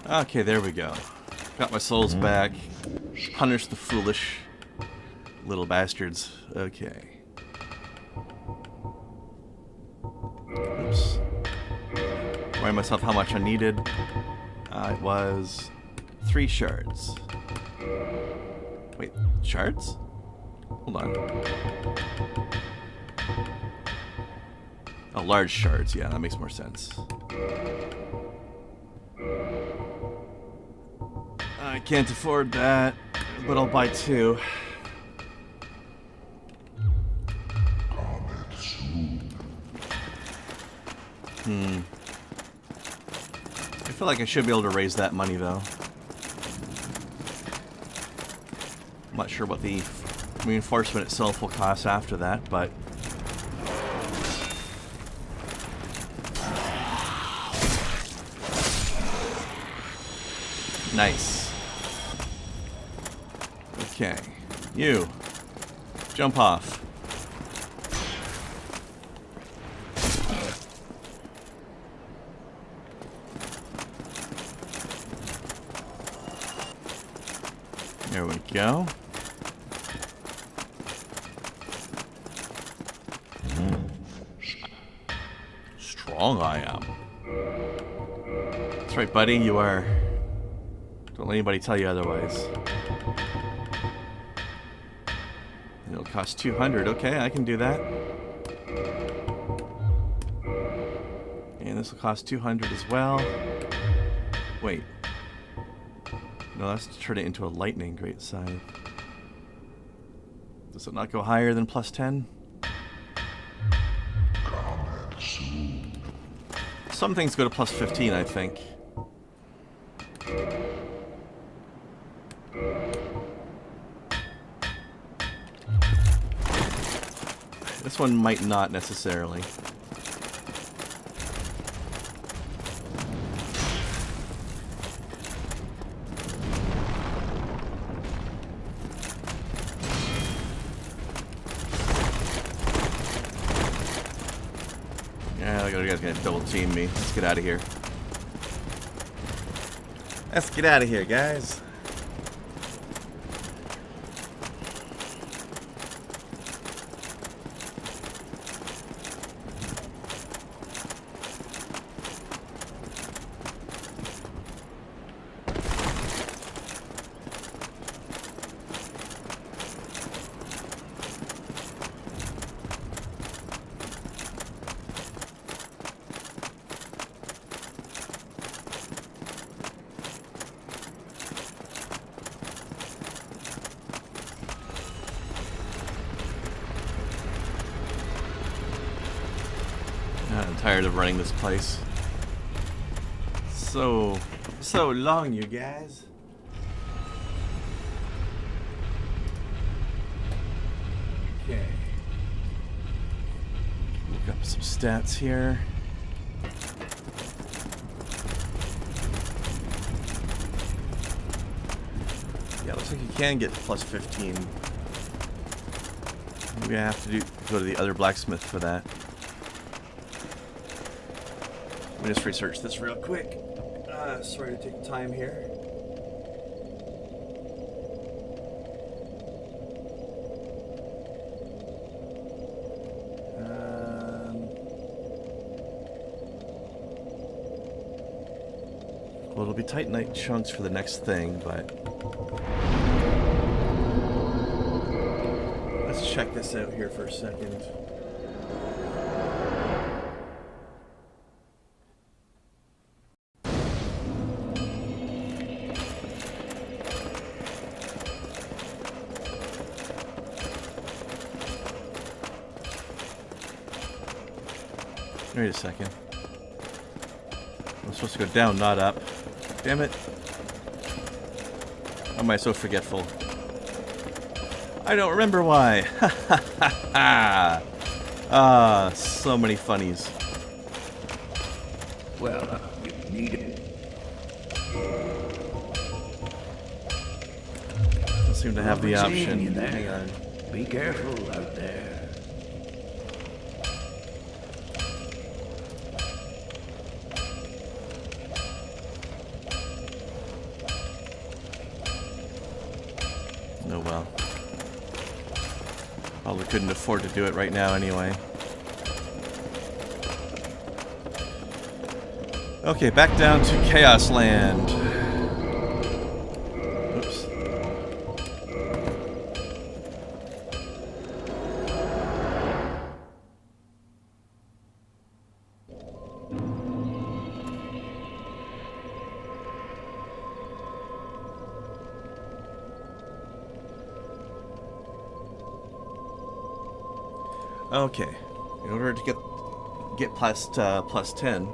Okay, there we go. Got my souls back. Punish the foolish little bastards. Okay. Oops. Remind myself how much I needed. It was 3 shards. Wait, shards? Hold on. Oh, large shards. Yeah, that makes more sense. I can't afford that, but I'll buy 2. I feel like I should be able to raise that money, though. I'm not sure what the reinforcement itself will cost after that, but... Nice. Okay. You. Jump off. There we go. Strong I am. That's right, buddy. You are... Don't let anybody tell you otherwise. It'll cost 200. Okay, I can do that. And this will cost 200 as well. Wait. No, that's to turn it into a lightning great scythe. Does it not go higher than plus 10? Some things go to plus 15, I think. This one might not necessarily. Yeah, you guys are gonna double team me. Let's get out of here. Let's get out of here, guys. I'm tired of running this place. So long, you guys. Okay. Look up some stats here. Yeah, looks like you can get plus 15. Maybe I have to go to the other blacksmith for that. Let me just research this real quick. Sorry to take time here. Well, it'll be titanite chunks for the next thing, but... Let's check this out here for a second. Wait a second. I'm supposed to go down, not up. Damn it. Why am I so forgetful? I don't remember why. Ha ha ha ha. Ah, so many funnies. Well, you need it. Don't seem to have the option. Hang on. Be careful out there. Oh well. Probably couldn't afford to do it right now anyway. Okay, back down to Chaos Land. Oops. Okay, in order to get plus 10,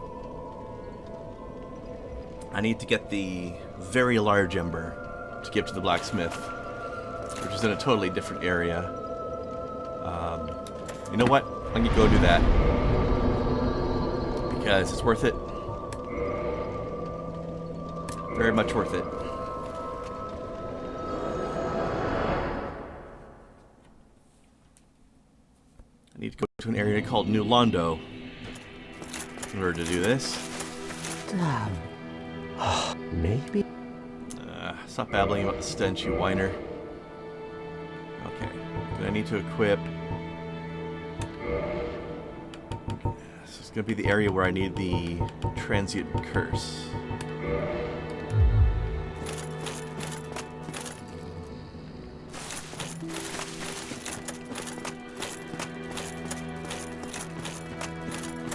I need to get the very large ember to give to the blacksmith, which is in a totally different area. You know what? I'm gonna go do that because it's worth it. Very much worth it. I need to go to an area called New Londo in order to do this. Damn. Maybe. Stop babbling about the stench, you whiner. Okay. Then I need to equip. This is going to be the area where I need the transient curse.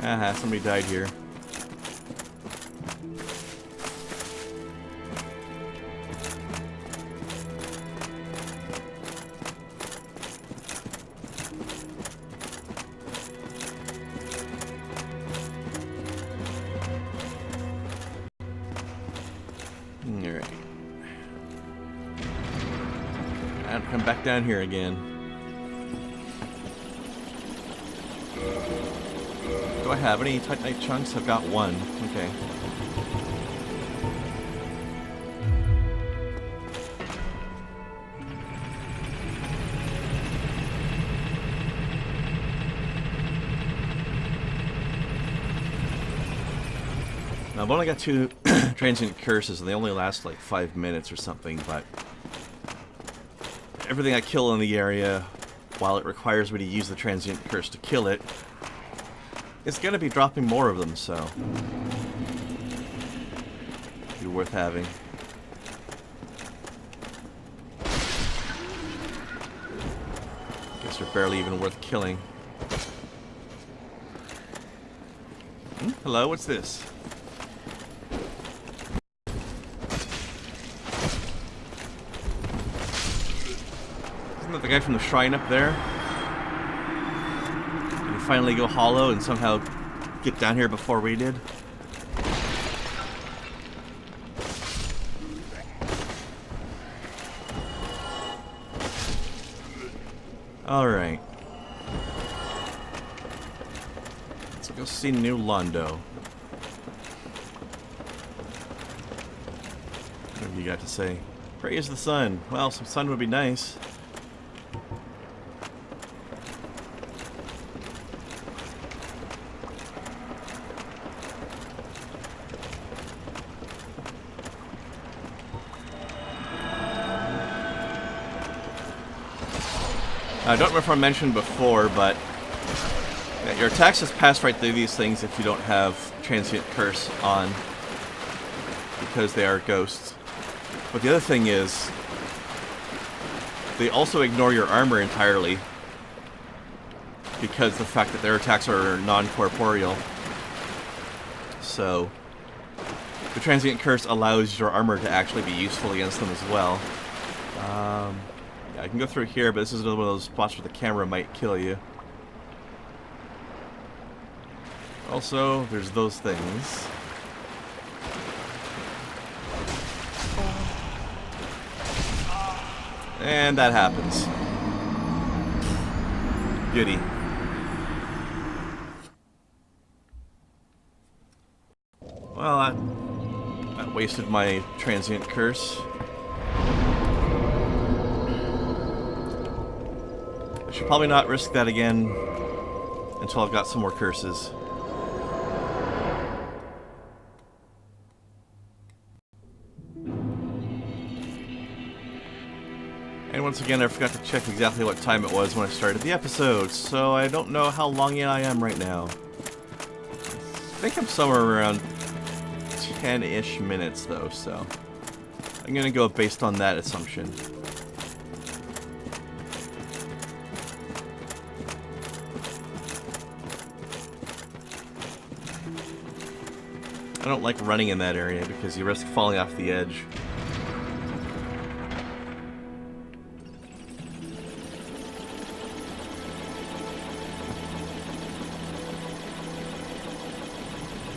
Aha, somebody died here. Alright. I have to come back down here again. Do I have any Titanite chunks? I've got one. Okay. Now, I've only got 2 transient curses, and they only last like 5 minutes or something, but everything I kill in the area, while it requires me to use the transient curse to kill it, it's going to be dropping more of them, so be worth having. Guess they're barely even worth killing. Hello, what's this? Isn't that the guy from the shrine up there? Finally go hollow and somehow get down here before we did. Alright. Let's go see New Londo. What have you got to say? Praise the sun. Well, some sun would be nice. I don't remember if I mentioned before, but yeah, your attacks just pass right through these things if you don't have Transient Curse on, because they are ghosts. But the other thing is, they also ignore your armor entirely, because the fact that their attacks are non-corporeal. So, the Transient Curse allows your armor to actually be useful against them as well. Yeah, I can go through here, but this is another one of those spots where the camera might kill you. Also, there's those things. And that happens. Goody. Well, that wasted my Transient Curse. I should probably not risk that again until I've got some more curses. And once again, I forgot to check exactly what time it was when I started the episode, so I don't know how long in I am right now. I think I'm somewhere around 10-ish minutes, though, so I'm gonna go based on that assumption. I don't like running in that area because you risk falling off the edge.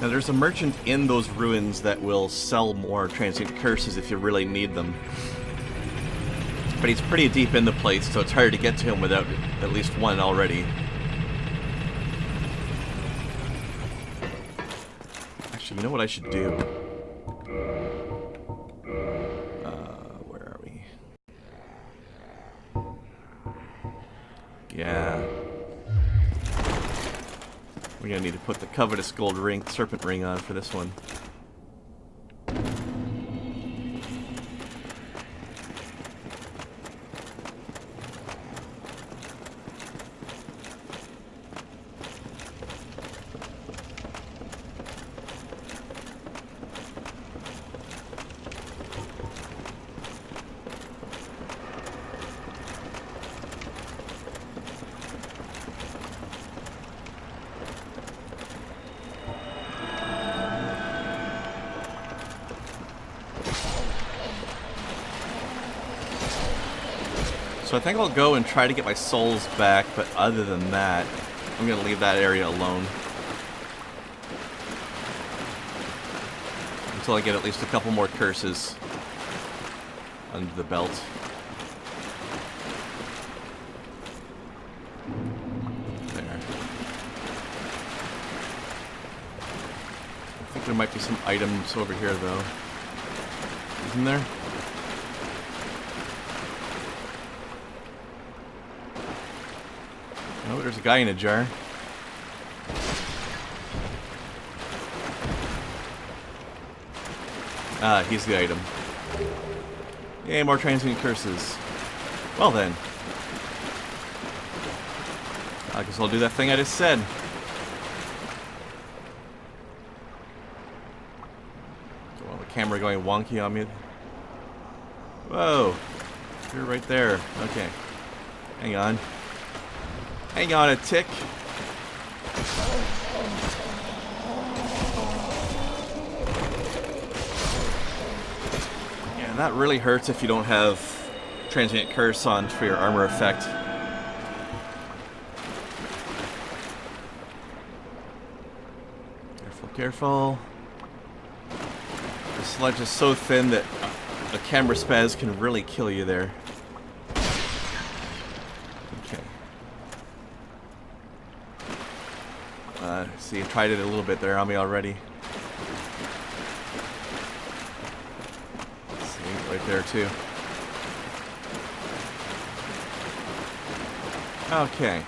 Now there's a merchant in those ruins that will sell more transient curses if you really need them. But he's pretty deep in the place, so it's hard to get to him without at least one already. Actually, you know what I should do? Where are we? Yeah. We're gonna need to put the covetous gold ring, serpent ring on for this one. So I think I'll go and try to get my souls back, but other than that, I'm going to leave that area alone. Until I get at least a couple more curses under the belt. There. I think there might be some items over here, though. Isn't there? Oh, there's a guy in a jar. Ah, he's the item. Yay, more transient curses. Well then. I guess I'll do that thing I just said. Well, the camera going wonky on me. Whoa. You're right there. Okay. Hang on. Hang on a tick. Yeah, that really hurts if you don't have transient curse on for your armor effect. Careful, careful. The sludge is so thin that a camera spaz can really kill you there. See, I tried it a little bit there on me already. See, right there too. Okay.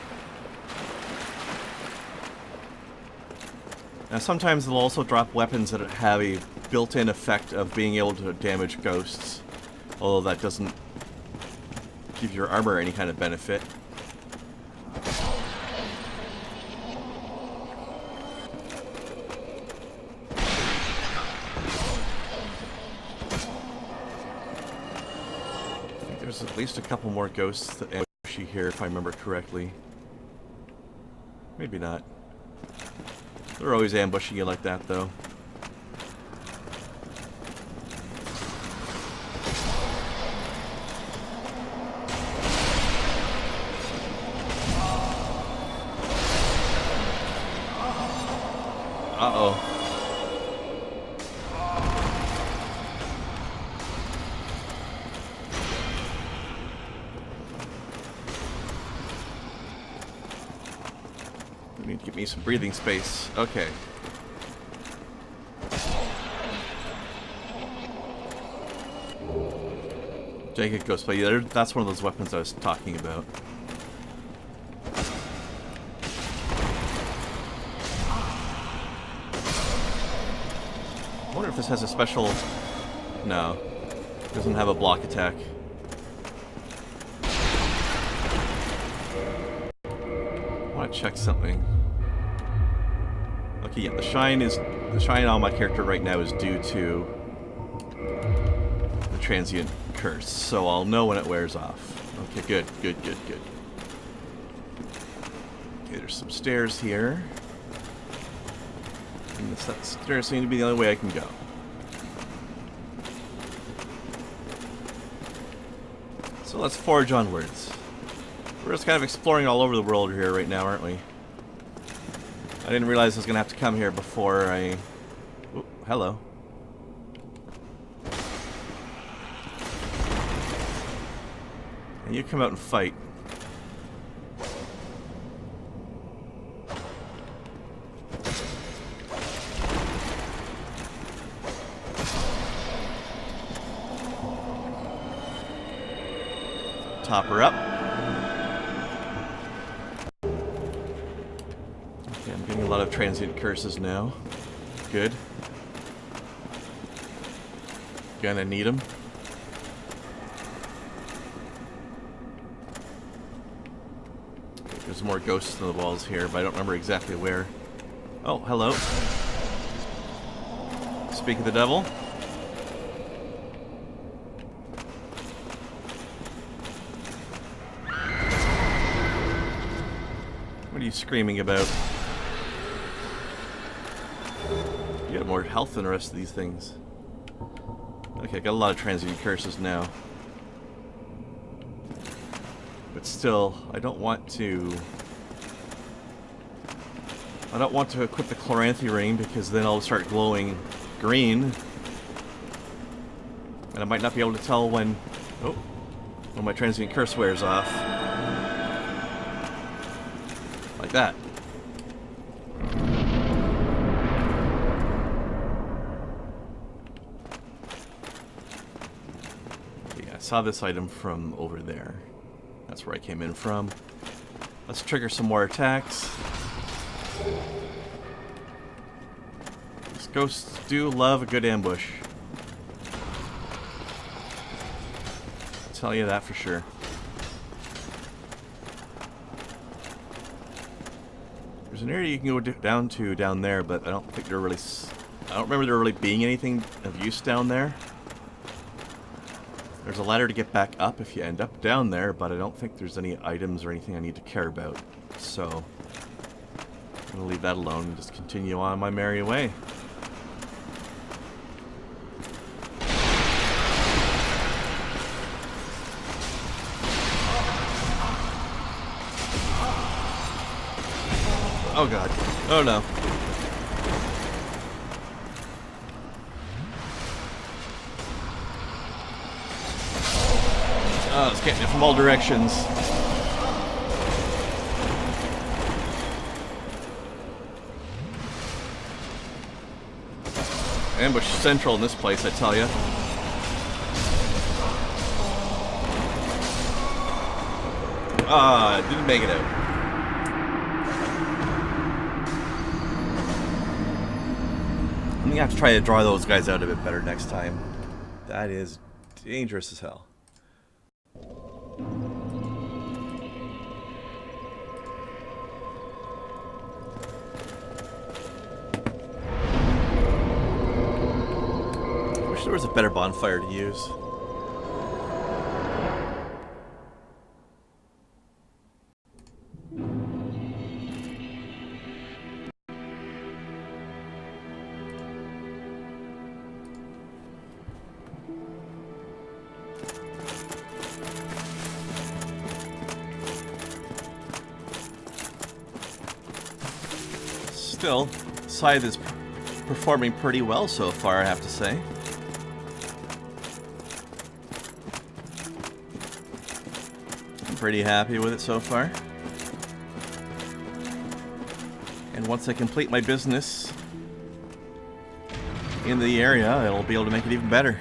Now sometimes they'll also drop weapons that have a built-in effect of being able to damage ghosts. Although that doesn't give your armor any kind of benefit. There's at least a couple more ghosts that ambush you here, if I remember correctly. Maybe not. They're always ambushing you like that, though. Uh-oh. Need to give me some breathing space. Okay. Jagged Ghost Blade. That's one of those weapons I was talking about. I wonder if this has a special... No. It doesn't have a block attack. I want to check something. Okay, yeah, the shine on my character right now is due to the transient curse, so I'll know when it wears off. Okay, good. Okay, there's some stairs here. And the stairs seem to be the only way I can go. So let's forge onwards. We're just kind of exploring all over the world here right now, aren't we? I didn't realize I was going to have to come here before I... Ooh, hello. And you come out and fight. Top her up. Okay, I'm getting a lot of transient curses now. Good. Gonna need them. There's more ghosts in the walls here, but I don't remember exactly where. Oh, hello. Speak of the devil. What are you screaming about? You got more health than the rest of these things. Okay, I got a lot of transient curses now. But still, I don't want to equip the Chloranthy ring because then I'll start glowing green. And I might not be able to tell when my transient curse wears off. Like that. Yeah, I saw this item from over there. That's where I came in from. Let's trigger some more attacks. These ghosts do love a good ambush. I'll tell you that for sure. There's an area you can go down there, but I don't think I don't remember there really being anything of use down there. There's a ladder to get back up if you end up down there, but I don't think there's any items or anything I need to care about. So, I'm going to leave that alone and just continue on my merry way. Oh god. Oh no. Oh, it's getting it from all directions. Ambush central in this place, I tell ya. Ah, didn't make it out. I'm gonna have to try to draw those guys out a bit better next time. That is dangerous as hell. Wish there was a better bonfire to use. Still, Scythe is performing pretty well so far, I have to say. I'm pretty happy with it so far. And once I complete my business in the area, I'll be able to make it even better.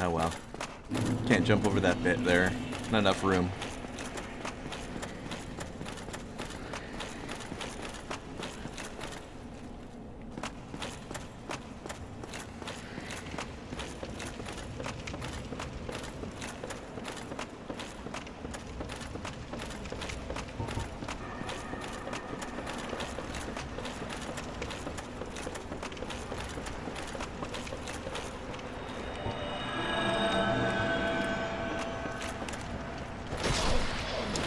Oh well. Can't jump over that bit there. Not enough room.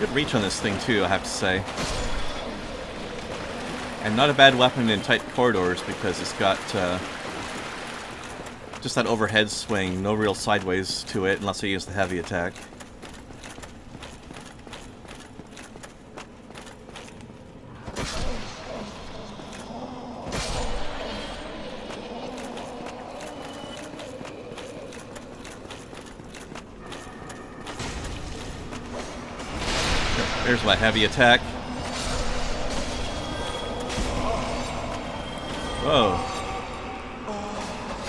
Good reach on this thing too, I have to say. And not a bad weapon in tight corridors because it's got just that overhead swing, no real sideways to it unless I use the heavy attack. There's my heavy attack. Whoa.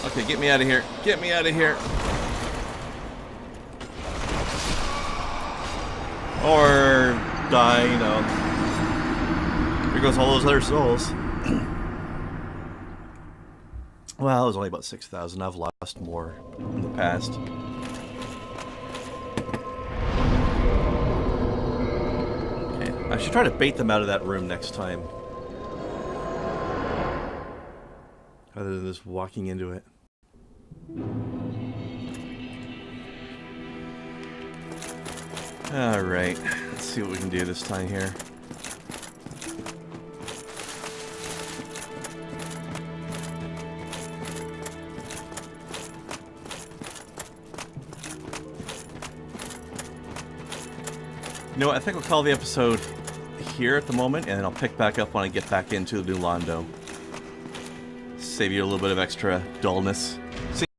Okay, get me out of here. Get me out of here. Or die, you know. Here goes all those other souls. Well, it was only about 6,000. I've lost more in the past. I should try to bait them out of that room next time. Other than just walking into it. Alright, let's see what we can do this time here. You know what, I think we'll call the episode here at the moment, and then I'll pick back up when I get back into the new Londo. Save you a little bit of extra dullness.